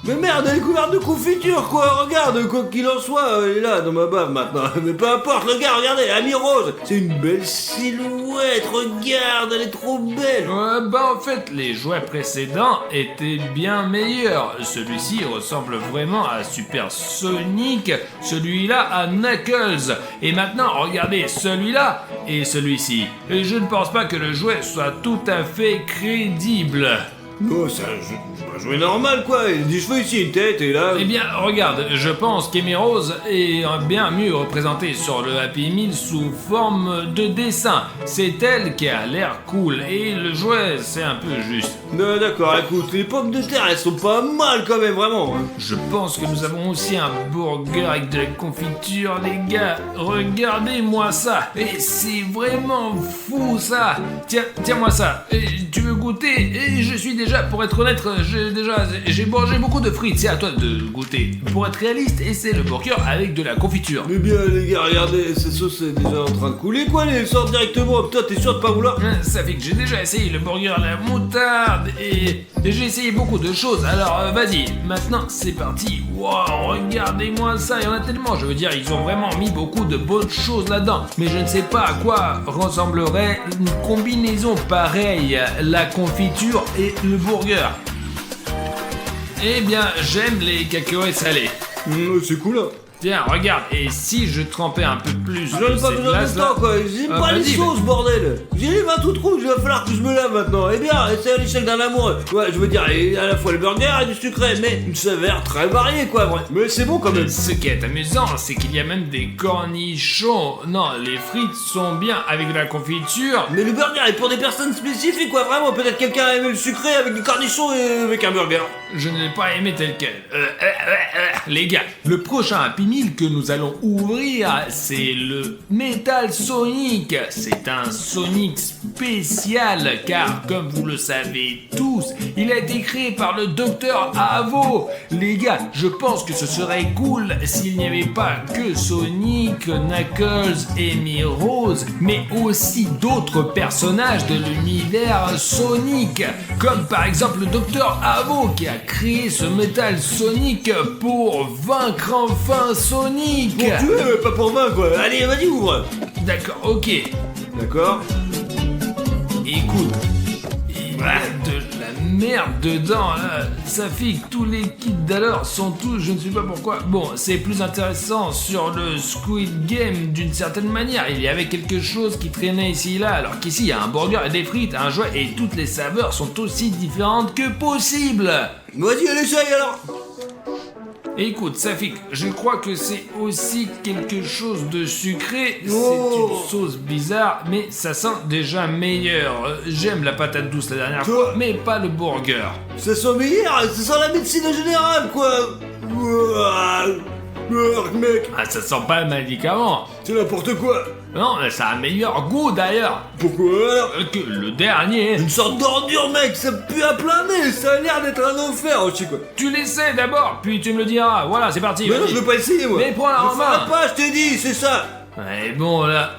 Mais merde, elle est couverte de confiture quoi, regarde, quoi qu'il en soit, elle est là dans ma bave maintenant. Mais peu importe, le gars, regardez, Amy Rose, c'est une belle silhouette, regarde, elle est trop belle. Bah en fait, les jouets précédents étaient bien meilleurs. Celui-ci ressemble vraiment à Super Sonic, celui-là à Knuckles. Et maintenant, regardez celui-là et celui-ci. Et je ne pense pas que le jouet soit tout à fait crédible. Non, c'est un jouet normal quoi, il y a des cheveux ici, une tête et là... Eh bien, regarde, je pense qu'Amy Rose est bien mieux représentée sur le Happy Meal sous forme de dessin. C'est elle qui a l'air cool et le jouet, c'est un peu juste. Non, d'accord, écoute, les pommes de terre, elles sont pas mal quand même, vraiment. Hein. Je pense que nous avons aussi un burger avec de la confiture, les gars. Regardez-moi ça. Et c'est vraiment fou, ça. Tiens-moi ça. Et tu veux goûter? Et je suis déjà, pour être honnête, j'ai mangé beaucoup de frites. C'est à toi de goûter. Pour être réaliste, essaie le burger avec de la confiture. Mais bien, les gars, regardez, cette sauce est déjà en train de couler, quoi, elle sort directement. Toi, t'es sûr de pas vouloir? Ça fait que j'ai déjà essayé le burger à la moutarde et j'ai essayé beaucoup de choses. Alors vas-y, maintenant c'est parti. Wow, regardez-moi ça, il y en a tellement. Je veux dire, ils ont vraiment mis beaucoup de bonnes choses là-dedans. Mais je ne sais pas à quoi ressemblerait une combinaison pareille, la confiture et le burger. Eh bien, j'aime les cacahuètes salées. C'est cool, hein. Tiens, regarde, et si je trempais un peu plus J'en ai de pas cette besoin de glace-là? temps, quoi. J'aime Ah, pas les vas-y, sauces, bordel. J'ai les mains toutes rouges, il va falloir que je me lave maintenant. Eh bien, c'est à l'échelle d'un amour. Ouais, je veux dire, et à la fois le burger et du sucré, mais une saveur très variée, quoi, vrai. Mais c'est bon quand même. Ce qui est amusant, c'est qu'il y a même des cornichons. Non, les frites sont bien avec de la confiture. Mais le burger est pour des personnes spécifiques, quoi, vraiment. Peut-être quelqu'un a aimé le sucré avec du cornichon et avec un burger. Je ne l'ai pas aimé tel quel. Les gars, le prochain Happy 1000 que nous allons ouvrir, c'est le Metal Sonic. C'est un Sonic spécial, car comme vous le savez tous, il a été créé par le Dr Avo. Les gars, je pense que ce serait cool s'il n'y avait pas que Sonic, Knuckles et Rose, mais aussi d'autres personnages de l'univers Sonic, comme par exemple le Dr Avo qui a créé ce Metal Sonic pour vaincre enfin Sonic. Pour tuer, mais pas pour vaincre quoi. Allez, vas-y, ouvre. D'accord, ok. D'accord. Écoute, il y a de la merde dedans là. Ça fait que tous les kits d'alors sont tous, je ne sais pas pourquoi. Bon, c'est plus intéressant sur le Squid Game d'une certaine manière. Il y avait quelque chose qui traînait ici et là, alors qu'ici il y a un burger et des frites, un jouet, et toutes les saveurs sont aussi différentes que possible. Vas-y, allez, essaye alors. Écoute, Safik, je crois que c'est aussi quelque chose de sucré. Oh. C'est une sauce bizarre, mais ça sent déjà meilleur. J'aime la patate douce la dernière Toi. fois, mais pas le burger. Ça sent meilleur, ça sent la médecine générale quoi. Mec, Ah, ça sent pas le médicament. c'est n'importe quoi. Non, ça a un meilleur goût d'ailleurs Pourquoi alors? que le dernier. Une sorte d'ordure mec, ça pue à plein nez, ça a l'air d'être un enfer aussi quoi. Tu l'essaies d'abord, puis tu me le diras. Voilà, c'est parti. Mais non, vas-y. je veux pas essayer moi. Mais prends-la en Je main. ferai pas, je t'ai dit, c'est ça. Et bon là.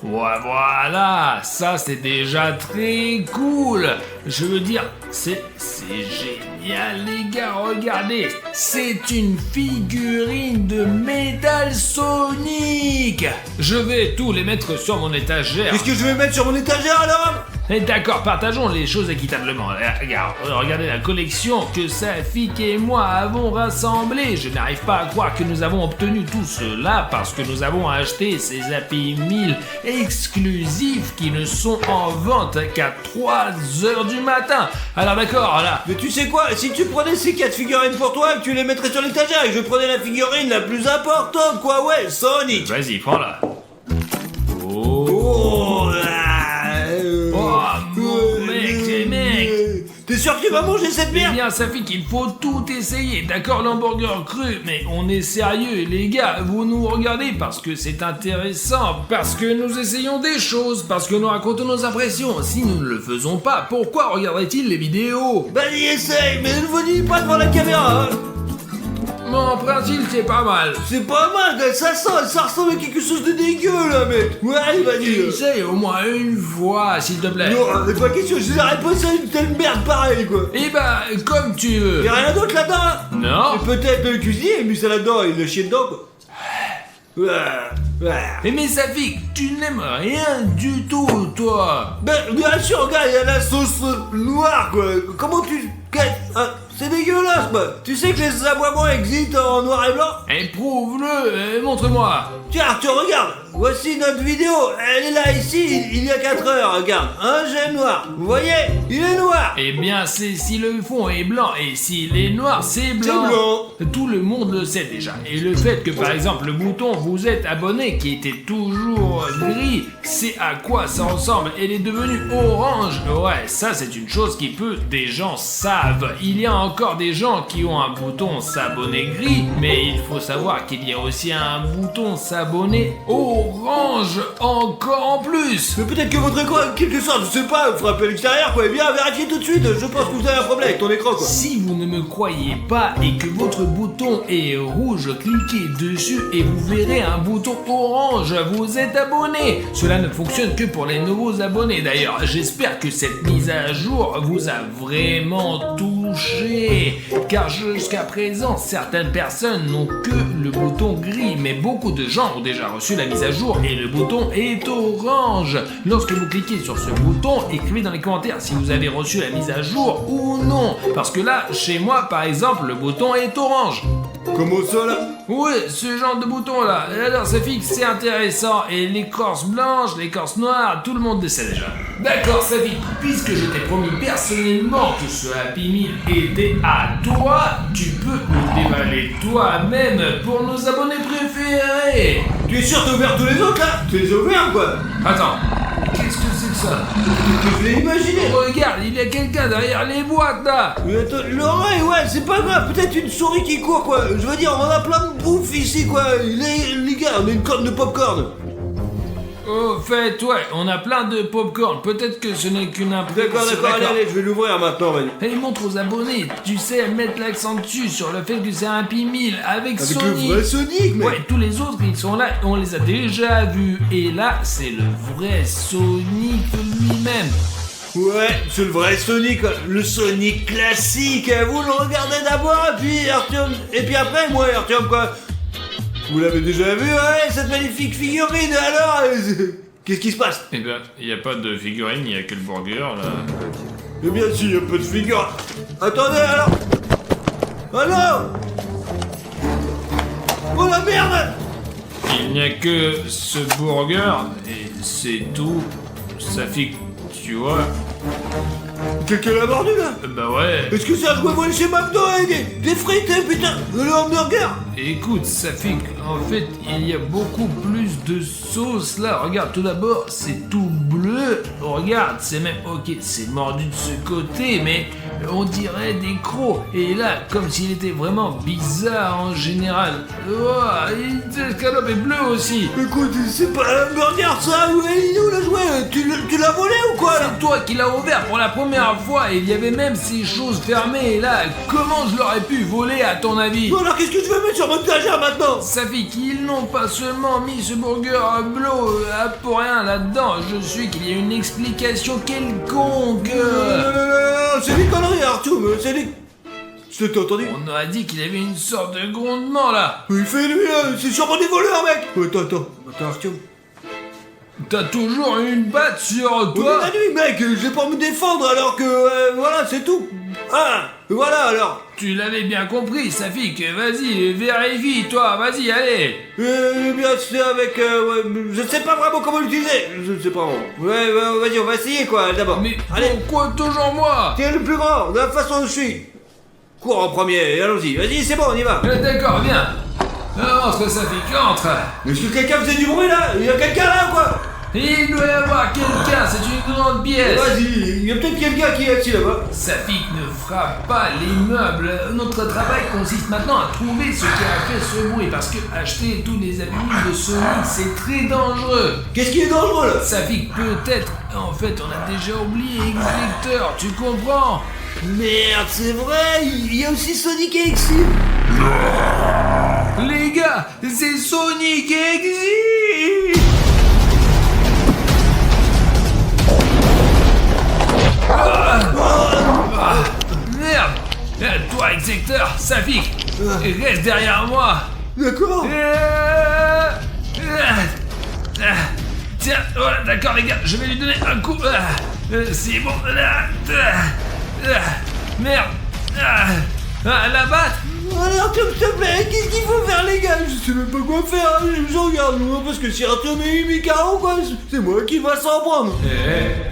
Ouais, voilà, ça c'est déjà très cool. Je veux dire, c'est génial les gars, regardez. C'est une figurine de Metal Sonic. Je vais tous les mettre sur mon étagère. Qu'est-ce que je vais mettre sur mon étagère alors? Et d'accord, partageons les choses équitablement. Regarde, regardez la collection que Safik et moi avons rassemblée. Je n'arrive pas à croire que nous avons obtenu tout cela parce que nous avons acheté ces Happy Meal exclusifs qui ne sont en vente qu'à 3h du matin. Alors d'accord, là. Mais tu sais quoi, si tu prenais ces 4 figurines pour toi, tu les mettrais sur l'étagère et que je prenais la figurine la plus importante quoi, ouais, Sonic. Vas-y, prends-la. Oh, mec. T'es sûr que tu vas manger cette Eh merde? bien, Safik, il faut tout essayer. D'accord, l'hamburger cru, mais on est sérieux, les gars. Vous nous regardez parce que c'est intéressant, parce que nous essayons des choses, parce que nous racontons nos impressions. Si nous ne le faisons pas, pourquoi regarderait-il les vidéos? Vas-y, essaye, mais ne vous dis pas devant la caméra. Hein. Bon, en principe, c'est pas mal. C'est pas mal, quoi. Ça ressemble à quelque chose de dégueu là, mec. Ouais, allez, vas-y. Essaye au moins une fois, s'il te plaît. Non, c'est pas question, je n'arrête pas ça une telle merde pareille, quoi. Eh ben, comme tu veux. Y'a rien d'autre là-dedans, hein? Non. Et peut-être le cuisinier, il a mis ça là-dedans, il l'a chié dedans, quoi. Mais Safik, tu n'aimes rien du tout, toi. Ben, bien sûr, regarde, il y a la sauce noire, quoi. Comment tu... C'est dégueulasse, quoi. Tu sais que les aboiements existent en noir et blanc? Éprouve-le, montre-moi. Tiens, Arthur, regarde. Voici notre vidéo. Elle est là, ici, il y a 4 heures, regarde. Un gemme noir. Vous voyez? Il est noir. Eh bien, c'est si le fond est blanc et s'il est noir, c'est blanc. C'est blanc. Tout le monde le sait déjà. Et le fait que, par exemple, le bouton vous êtes abonné qui était toujours gris, c'est à quoi ça ressemble. Elle est devenue orange. Ouais, ça c'est une chose qui peu des gens savent. Il y a encore des gens qui ont un bouton s'abonner gris, mais il faut savoir qu'il y a aussi un bouton s'abonner orange encore en plus. Mais peut-être que votre écran, en quelque sorte, je sais pas, frappez à l'extérieur, quoi. Eh bien, vérifiez tout de suite. Je pense que vous avez un problème avec ton écran, quoi. Si vous ne me croyez pas et que votre bouton est rouge, cliquez dessus et vous verrez un bouton orange. Vous êtes abonné. Cela ne fonctionne que pour les nouveaux abonnés d'ailleurs. J'espère que cette mise à jour vous a vraiment touché. Car jusqu'à présent, certaines personnes n'ont que le bouton gris. Mais beaucoup de gens ont déjà reçu la mise à jour et le bouton est orange. Lorsque vous cliquez sur ce bouton, écrivez dans les commentaires si vous avez reçu la mise à jour ou non. Parce que là, chez moi par exemple, le bouton est orange. Comment ça, là? Ouais, ce genre de bouton là. Alors ça fixe, c'est intéressant. Et l'écorce blanche, l'écorce noire, tout le monde le sait déjà. D'accord, ça fixe. Puisque je t'ai promis personnellement que ce Happy Meal était à toi, tu peux le dévaler toi-même pour nos abonnés préférés. Tu es sûr que t'as ouvert tous les autres, là? Tu les as ouverts, quoi? Attends. qu'est-ce que c'est que ça? Je l'ai imaginé. Regarde, il y a quelqu'un derrière les boîtes là. Mais attends, l'oreille, ouais, c'est pas grave, peut-être une souris qui court, quoi. Je veux dire, on a plein de bouffe ici, quoi. Les gars, on a une corne de popcorn. Au fait, ouais, on a plein de popcorn. Peut-être que ce n'est qu'une impression. D'accord, allez, je vais l'ouvrir maintenant, vas-y. Elle montre aux abonnés, tu sais, mettre l'accent dessus sur le fait que c'est un P1000 avec Avec Sonic. le vrai Sonic, mec. Ouais, tous les autres ils sont là, on les a déjà vus. Et là, c'est le vrai Sonic lui-même. Ouais, c'est le vrai Sonic, le Sonic classique. Vous le regardez d'abord, et puis après, moi, Artyom, quoi. Vous l'avez déjà vu, ouais, cette magnifique figurine, alors qu'est-ce qui se passe? Eh ben, il n'y a pas de figurine, il n'y a que le burger là. Eh bien, si, il y a peu de figurines. Attendez, alors. Alors. Oh la merde! Il n'y a que ce burger et c'est tout. Ça fait, tu vois. Quelqu'un l'a mordu, là? Bah ouais. Est-ce que ça jouait voler chez McDo et des frites, putain? Le hamburger? Écoute, ça fait qu'en fait, il y a beaucoup plus de sauce là. Regarde, tout d'abord, c'est tout bleu. Regarde, c'est même, ok, c'est mordu de ce côté, mais on dirait des crocs. Et là, comme s'il était vraiment bizarre en général. Oh, l'escalope est bleue aussi. Écoute, c'est pas un hamburger, ça? Où est où l'a joué? Tu l'as volé ou quoi, là? C'est toi qui l'as ouvert pour la première fois et il y avait même ces choses fermées. Et là, comment je l'aurais pu voler à ton avis? Bon, alors qu'est-ce que je vais mettre sur mon étagère maintenant? Ça fait qu'ils n'ont pas seulement mis ce burger bleu pour rien là-dedans. Je suis qu'il y a une explication quelconque. Non, c'est des conneries, Artyom, c'est des... Je t'ai entendu? On a dit qu'il y avait une sorte de grondement là. Il fait lui, là, c'est sûrement des voleurs, mec. Attends, Artyom. T'as toujours une batte sur Oh, toi. mais la nuit, mec, je vais pas me défendre alors que, voilà, c'est tout. Ah, voilà alors. Tu l'avais bien compris, Safik. Vas-y, vérifie, toi. Vas-y, allez. Bien, c'est avec, ouais, je sais pas vraiment comment l'utiliser. Je sais pas vraiment. Ouais, vas-y, on va essayer quoi, d'abord. Mais allez, pourquoi toujours moi? t'es le plus grand, de la façon dont je suis. Cours en premier, allons-y. Vas-y, c'est bon, on y va. D'accord, viens. Entre, Safik, entre. Est-ce que quelqu'un faisait du bruit là? Il y a quelqu'un là ou quoi? Il doit y avoir quelqu'un, c'est une grande pièce. Vas-y, il y a peut-être quelqu'un qui est assis là-bas. Safik ne frappe pas les meubles. Notre travail consiste maintenant à trouver ce qui a fait ce bruit. Parce que acheter tous les habits de Sonic, c'est très dangereux. Qu'est-ce qui est dangereux là? Safik, peut-être. En fait, on a déjà oublié Exector, tu comprends? Merde, c'est vrai, il y a aussi Sonic et Exil. Les gars, c'est Sonic et Exil. Merde. Toi, Exector, Safik, reste derrière moi. D'accord. Tiens, voilà, d'accord les gars, je vais lui donner un coup. C'est bon. Merde. La batte. Allez Artyom, s'il te plaît, qu'est-ce qu'il faut faire les gars? Je sais même pas quoi faire, hein. Je regarde loin parce que si Artyom est mis KO quoi, c'est moi qui va s'en prendre.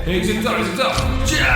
Exector, tiens.